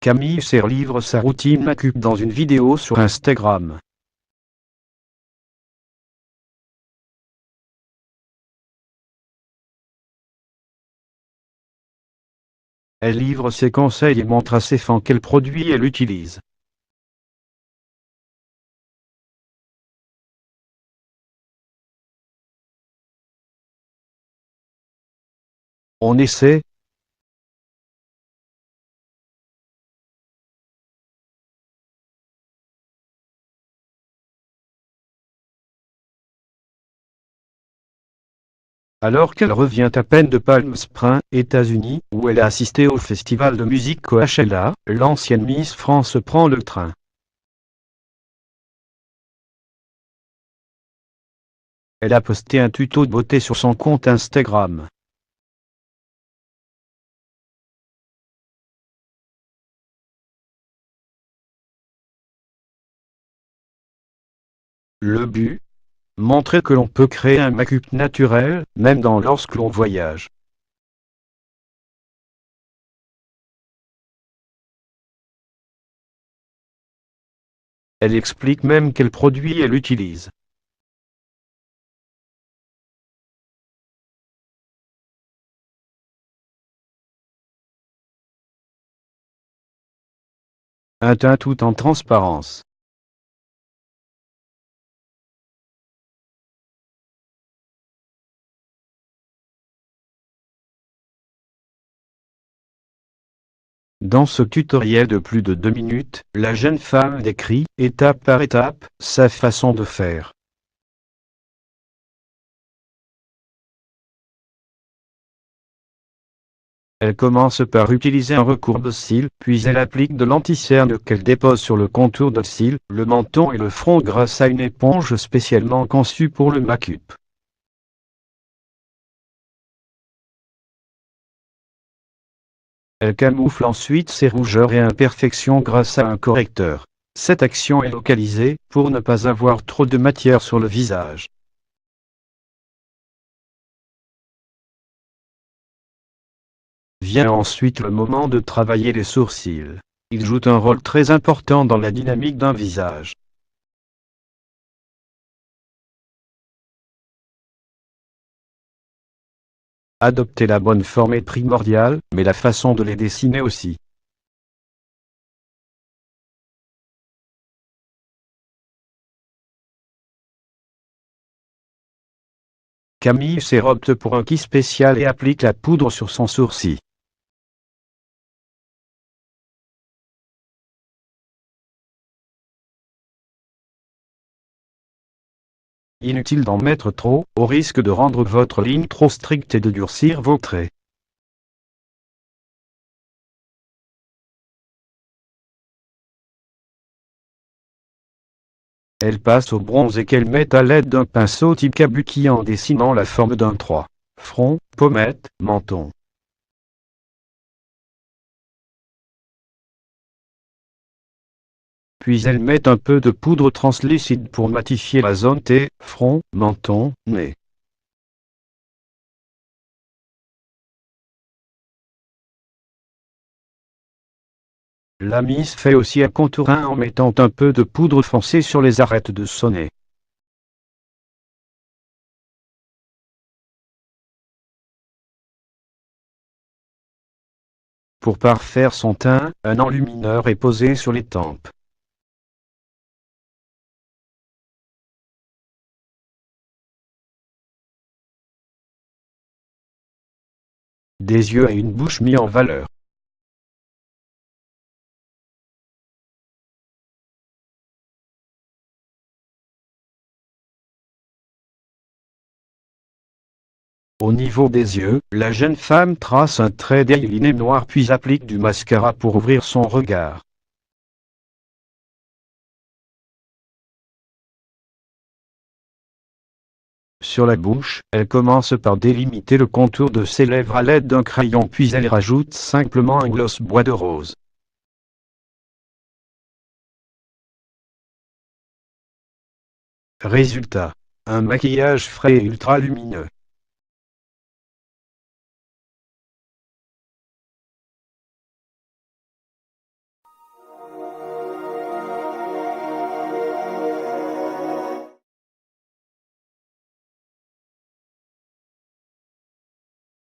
Camille Serre livre sa routine make-up dans une vidéo sur Instagram. Elle livre ses conseils et montre à ses fans quels produits elle utilise. On essaie. Alors qu'elle revient à peine de Palm Springs, États-Unis, où elle a assisté au festival de musique Coachella, l'ancienne Miss France prend le train. Elle a posté un tuto de beauté sur son compte Instagram. Le but? Montrer que l'on peut créer un make-up naturel, même lorsque l'on voyage. Elle explique même quels produits elle utilise. Un teint tout en transparence. Dans ce tutoriel de plus de 2 minutes, la jeune femme décrit, étape par étape, sa façon de faire. Elle commence par utiliser un recours de cils, puis elle applique de l'anti-cerne qu'elle dépose sur le contour de cils, le menton et le front grâce à une éponge spécialement conçue pour le make-up. Elle camoufle ensuite ses rougeurs et imperfections grâce à un correcteur. Cette action est localisée, pour ne pas avoir trop de matière sur le visage. Vient ensuite le moment de travailler les sourcils. Ils jouent un rôle très important dans la dynamique d'un visage. Adopter la bonne forme est primordial, mais la façon de les dessiner aussi. Camille Serre opte pour un kit spécial et applique la poudre sur son sourcil. Inutile d'en mettre trop, au risque de rendre votre ligne trop stricte et de durcir vos traits. Elle passe au bronze qu'elle met à l'aide d'un pinceau type kabuki en dessinant la forme d'un 3. Front, pommette, menton. Puis elle met un peu de poudre translucide pour matifier la zone T, front, menton, nez. La Miss fait aussi un contourin en mettant un peu de poudre foncée sur les arêtes de son nez. Pour parfaire son teint, un enlumineur est posé sur les tempes. Des yeux et une bouche mis en valeur. Au niveau des yeux, la jeune femme trace un trait d'eyeliner noir puis applique du mascara pour ouvrir son regard. Sur la bouche, elle commence par délimiter le contour de ses lèvres à l'aide d'un crayon puis elle rajoute simplement un gloss bois de rose. Résultat. Un maquillage frais et ultra lumineux.